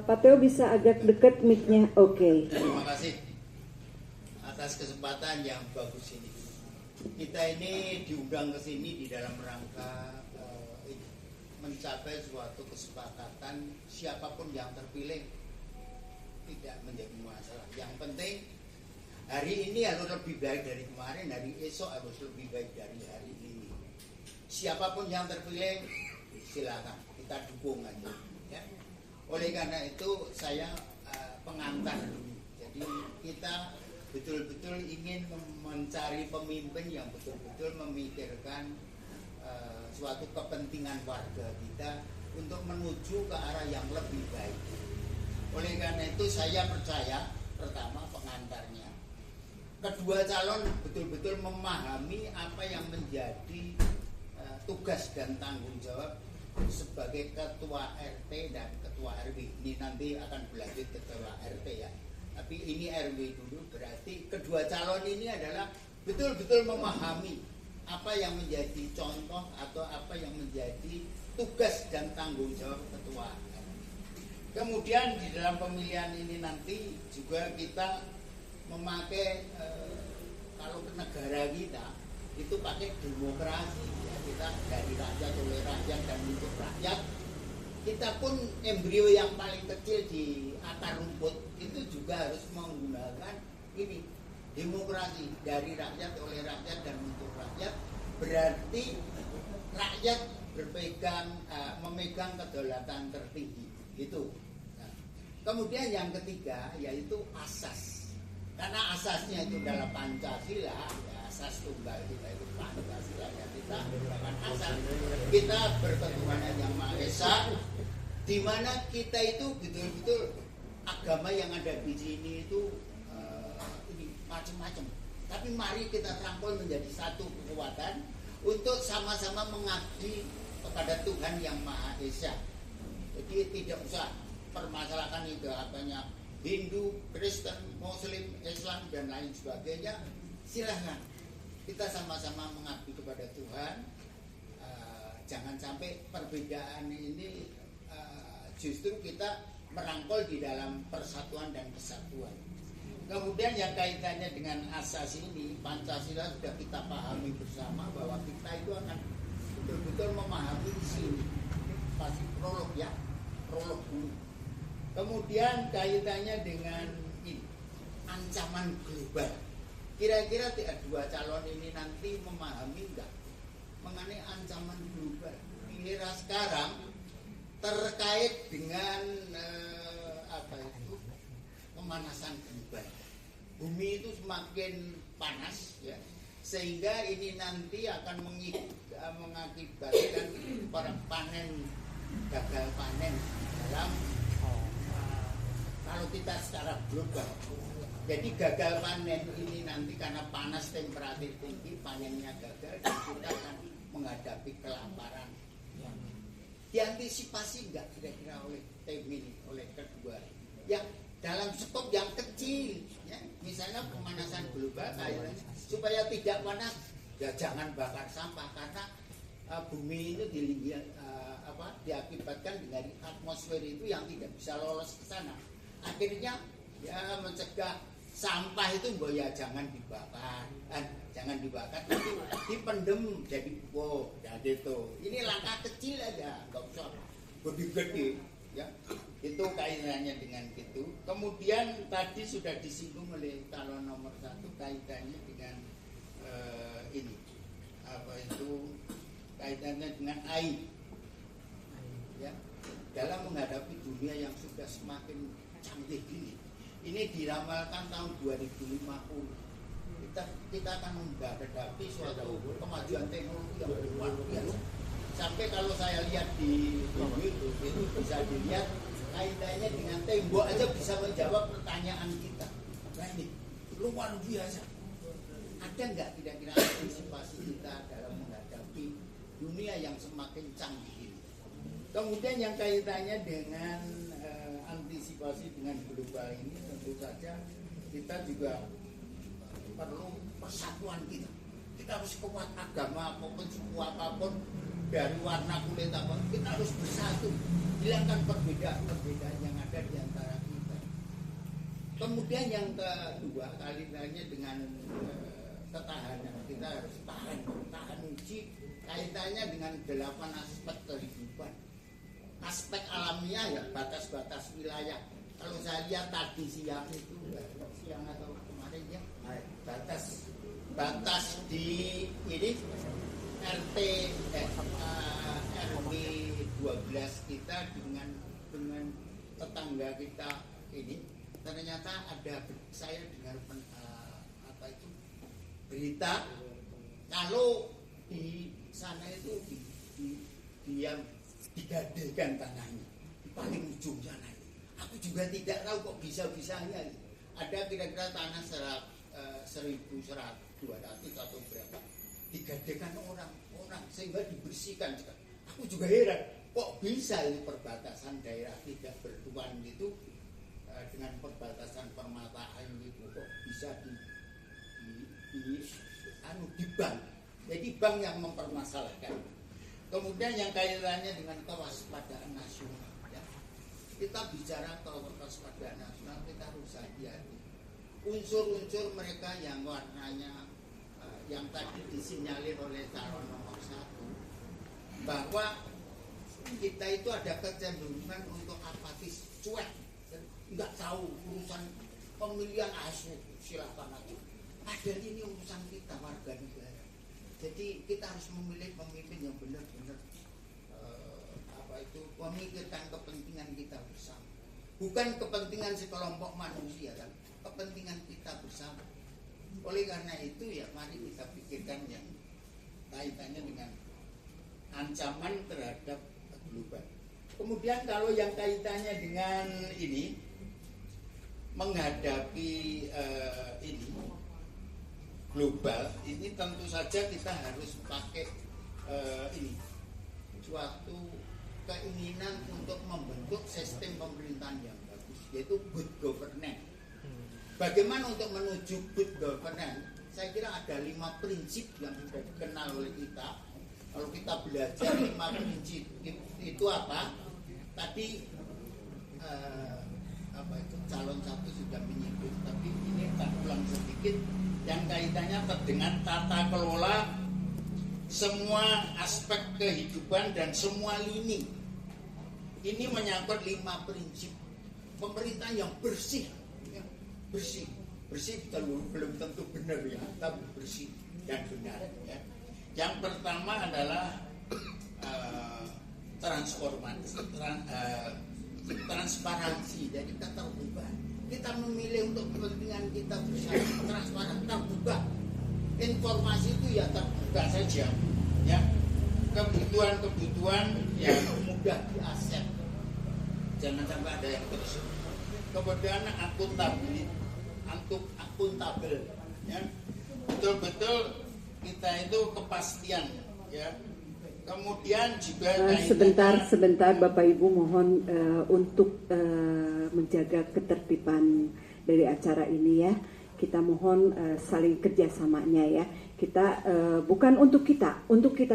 Pak Teo bisa agak dekat mic-nya. Oke. Terima kasih atas kesempatan yang bagus ini. Kita ini diundang ke sini di dalam rangka mencapai suatu kesepakatan. Siapapun yang terpilih tidak menjadi masalah. Yang penting hari ini harus lebih baik dari kemarin, hari esok harus lebih baik dari hari ini. Siapapun yang terpilih silakan, kita dukung aja. Ya. Oleh karena itu saya pengantar dulu. Jadi kita betul-betul ingin mencari pemimpin yang betul-betul memikirkan suatu kepentingan warga kita untuk menuju ke arah yang lebih baik. Oleh karena itu saya percaya pertama pengantarnya, kedua calon betul-betul memahami apa yang menjadi tugas dan tanggung jawab sebagai ketua RT dan ketua RW. Ini nanti akan berlanjut ke ketua RT ya. Tapi ini RW dulu, berarti kedua calon ini adalah betul-betul memahami apa yang menjadi contoh atau apa yang menjadi tugas dan tanggung jawab ketua. Kemudian di dalam pemilihan ini nanti juga kita memakai kalau negara kita itu pakai demokrasi ya, kita dari rakyat oleh rakyat dan untuk rakyat. Kita pun embrio yang paling kecil di akar rumput itu juga harus menggunakan ini demokrasi dari rakyat oleh rakyat dan untuk rakyat. Berarti rakyat memegang kedaulatan tertinggi itu. Nah, kemudian yang ketiga yaitu asas, karena asasnya itu adalah Pancasila ya, asas tunggal kita itu Pancasila ya, kita merupakan asas kita berketuhanan yang Maha Esa, di mana kita itu betul-betul agama yang ada di sini itu ini macam-macam. Tapi mari kita rangkul menjadi satu kekuatan untuk sama-sama mengabdi kepada Tuhan yang Maha Esa. Jadi tidak usah permasalahkan itu apanya Hindu, Kristen, Muslim, Islam dan lain sebagainya. Silahkan kita sama-sama mengabdi kepada Tuhan. Jangan sampai perbedaan ini justru kita merangkul di dalam persatuan dan kesatuan. Kemudian yang kaitannya dengan asas ini, Pancasila sudah kita pahami bersama bahwa kita itu akan betul-betul memahami di sini. Pasti prolog ya, prolog dulu. Kemudian kaitannya dengan ini, ancaman global. Kira-kira dua calon ini nanti memahami enggak mengenai ancaman global? Era sekarang terkait dengan apa itu pemanasan global. Bumi itu semakin panas ya, sehingga ini nanti akan mengakibatkan para panen gagal panen dalam kalau kita secara global. Jadi gagal panen ini nanti karena panas temperatur tinggi, panennya gagal dan kita akan menghadapi kelaparan. Diantisipasi enggak kira-kira oleh tim ini, oleh kedua yang dalam skop yang kecil ya, misalnya pemanasan global supaya tidak panas ya jangan bakar sampah karena bumi itu diakibatkan dengan atmosfer itu yang tidak bisa lolos ke sana. Akhirnya ya mencegah sampah itu ya jangan dibakar, jangan dibakar tapi dipendem jadi pupuk ya gitu. Ini langkah kecil aja, nggak usah gede-gede ya. Itu kaitannya dengan itu. Kemudian tadi sudah disinggung oleh calon nomor 1 kaitannya dengan ini apa itu kaitannya dengan air ya, dalam menghadapi dunia yang sudah semakin canggih ini diramalkan tahun 2050 kita akan menghadapi suatu kemajuan teknologi yang luar biasa. Sampai kalau saya lihat di YouTube itu bisa dilihat kaitannya dengan tembok aja bisa menjawab pertanyaan kita. Nah ini luar biasa. Ada nggak kira-kira antisipasi kita dalam menghadapi dunia yang semakin canggih ini? Kemudian yang kaitannya dengan antisipasi dengan global ini tentu saja kita juga perlu persatuan kita. Kita harus kuat agama apapun, suku apapun, dari warna kulit apa, kita harus bersatu. hilangkan perbedaan yang ada di antara kita. Kemudian yang kedua, kaitannya dengan ketahanan. Kita harus tahan uji, kaitannya dengan 8 aspek kehidupan. Aspek alamiah ya, batas-batas wilayah. Kalau saya lihat tadi siang itu, siang atau kemarin ya, batas di ini RW 12 kita dengan tetangga kita ini, ternyata saya dengar berita kalau di sana itu digadekan tanahnya di paling ujung sana. Aku juga tidak tahu kok bisa-bisanya ada kira-kira tanah 1.200 atau berapa digadekan orang sehingga dibersihkan. Aku juga heran kok bisa ini perbatasan daerah tidak bertuan itu dengan perbatasan permataan itu kok bisa di bank. Jadi bank yang mempermasalahkan. Kemudian yang kaitannya dengan kewaspadaan nasional ya. Kita bicara kewaspadaan nasional, kita harus hati-hati. Unsur-unsur mereka yang warnanya yang tadi disinyalir oleh calon nomor 1 bahwa kita itu ada kecenderungan untuk apatis, cuek, nggak tahu urusan pemilihan asli, silakan aja. Padahal ini urusan kita warga negara. Jadi kita harus memilih pemimpin yang benar-benar memikirkan kepentingan kita bersama, bukan kepentingan sekelompok manusia, kan? Kepentingan kita bersama. Oleh karena itu ya mari kita pikirkan yang kaitannya dengan ancaman terhadap global. Kemudian kalau yang kaitannya dengan ini menghadapi ini global, ini tentu saja kita harus pakai ini suatu keinginan untuk membentuk sistem pemerintahan yang bagus, yaitu good governance. Bagaimana untuk menuju good governance? Saya kira ada 5 prinsip yang sudah dikenal oleh kita. Kalau kita belajar 5 prinsip itu apa? Tadi calon 1 sudah menyebut, tapi ini tak ulang sedikit yang kaitannya dengan tata kelola semua aspek kehidupan dan semua lini. Ini menyangkut 5 prinsip pemerintah yang bersih, bersih belum tentu benar ya, tapi bersih dan benar ya. Yang pertama adalah transparansi, jadi keterbukaan. Kita memilih untuk kepentingan kita bersama, transparan, terbuka. Informasi itu ya terbuka saja, ya. Kebutuhan yang mudah diakses, jangan sampai ada yang terus. Kemudian akuntabel, ya. Betul-betul kita itu kepastian, ya. Kemudian juga sebentar Bapak Ibu mohon untuk menjaga ketertiban dari acara ini ya. Kita mohon saling kerjasamanya ya. Kita bukan untuk kita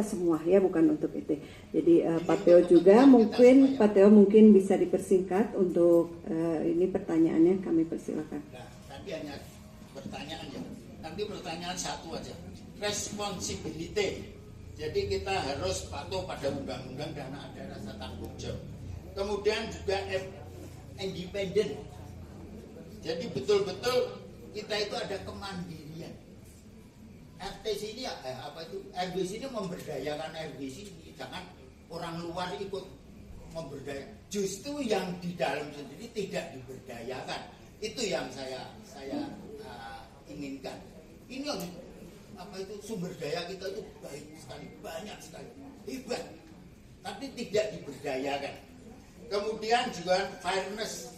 semua ya, bukan untuk itu. Jadi Pak Teo juga mungkin bisa dipersingkat untuk ini pertanyaannya, kami persilakan. Nah, tadi hanya pertanyaan ya. Nanti pertanyaan satu aja. Responsibility. Jadi kita harus patuh pada undang-undang dan ada rasa tanggung jawab. Kemudian juga independen. Jadi betul-betul kita itu ada kemandirian. RT sini RW sini memberdayakan RW sini. Jangan orang luar ikut memberdayakan. Justru yang di dalam sendiri tidak diberdayakan. Itu yang saya inginkan. Ini sumber daya kita itu baik sekali, banyak sekali, hebat, tapi tidak diberdayakan. Kemudian juga fairness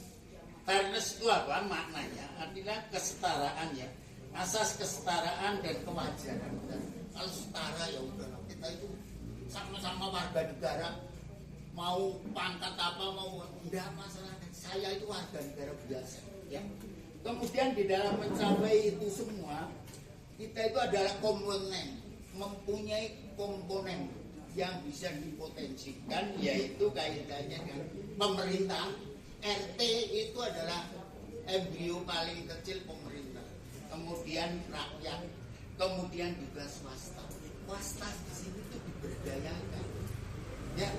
itu apa maknanya? Artinya kesetaraan ya, asas kesetaraan dan kewajaran. Kalau setara ya udah, kita itu sama-sama warga negara, mau pangkat apa mau enggak masalah. Saya itu warga negara biasa, ya. Kemudian di dalam mencapai itu semua, kita itu adalah komponen, mempunyai komponen yang bisa dipotensikan, yaitu kaitannya dengan pemerintah. RT itu adalah embrio paling kecil pemerintah, kemudian rakyat, kemudian juga swasta. Swasta di sini itu diberdayakan. Ya,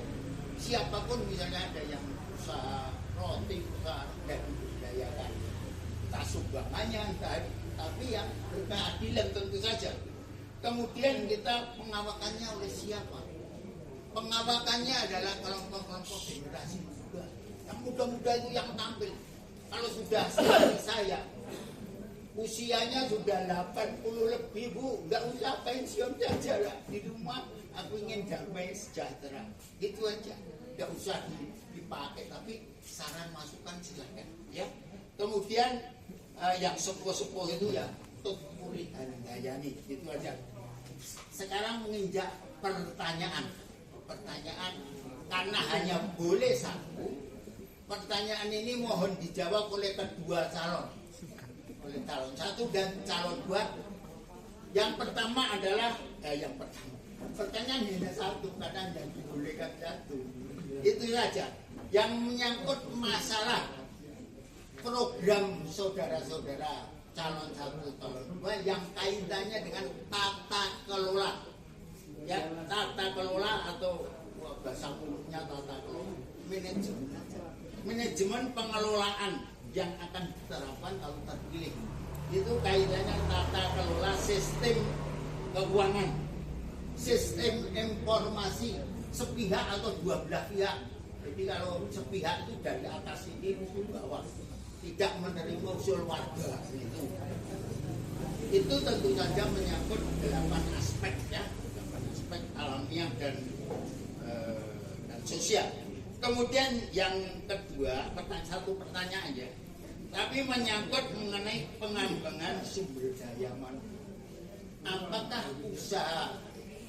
siapapun misalnya ada yang usaha roti, usaha dan diberdayakan. Tak sumbangannya, tapi yang berkeadilan tentu saja. Kemudian kita pengawakannya oleh siapa? Pengawakannya adalah kelompok-kelompok generasi muda. Yang muda-muda itu yang tampil. Kalau sudah seperti saya, usianya sudah 80 lebih, Bu, nggak usah pensiun saja lah. Di rumah aku ingin damai sejahtera. Itu aja. Nggak usah dipakai, tapi saran masukan silakan. Ya. Kemudian yang sepuh-sepuh itu ya Tutpuri Handayani, itu aja. Sekarang menginjak pertanyaan karena hanya boleh satu. Pertanyaan ini mohon dijawab oleh kedua calon, oleh calon satu dan calon dua. Yang pertama adalah pertanyaan hanya satu, kadang dan dibolehkan satu. Itu saja yang menyangkut masalah program saudara-saudara calon satu, calon dua yang kaitannya dengan tata kelola. Ya, tata kelola atau bahasa umumnya tata kelola, manajemen pengelolaan yang akan diterapkan kalau terpilih. Itu kaitannya tata kelola sistem keuangan, sistem informasi sepihak atau dua belah pihak. Jadi kalau sepihak itu dari atas ini ke bawah, tidak menerima usul warga itu tentu saja menyangkut 8 aspek ya, 8 aspek alamiah dan sosial. Kemudian yang kedua, satu pertanyaan ya, tapi menyangkut mengenai pengembangan sumber daya manusia. Apakah usaha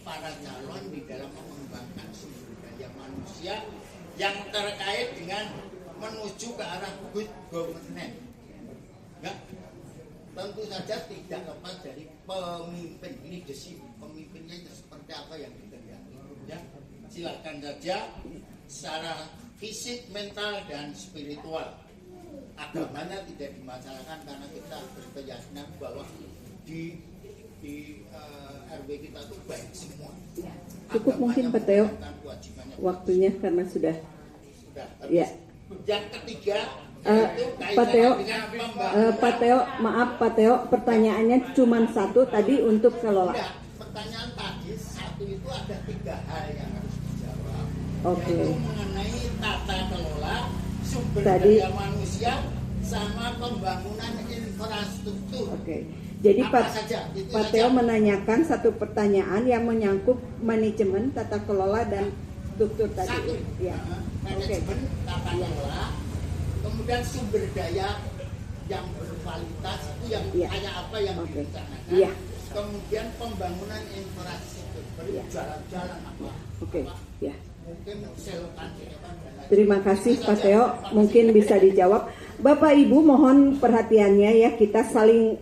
para calon di dalam mengembangkan sumber daya manusia yang terkait dengan menuju ke arah good governance? Ya, tentu saja tidak lepas dari pemimpin, leadership, pemimpinnya seperti apa yang dikehendaki. Ya, silakan saja secara fisik, mental dan spiritual. Agamanya tidak dimasalahkan karena kita berkeyakinan bahwa di RW kita itu baik semua. Cukup mungkin Pak Teo waktunya karena sudah. Ya. Yang ketiga Pak Teo, maaf Pak Teo, pertanyaannya cuma satu tadi untuk kelola. Pertanyaan tadi satu itu ada 3 hal yang harus dijawab. Oke. Yaitu mengenai tata kelola, sumber daya manusia, sama pembangunan infrastruktur. Oke. Jadi Pak Teo menanyakan satu pertanyaan yang menyangkut manajemen, tata kelola dan struktur tadi. Satu. Ya. Manajemen, tata kelola, kemudian sumber daya yang berkualitas itu yang kayak apa yang direncanakan. Ya. Kemudian pembangunan infrastruktur, jalan-jalan apa. Oke. Ya. Mungkin selokan. Terima kasih Pak Teo, mungkin bisa dijawab. Bapak Ibu mohon perhatiannya ya, kita saling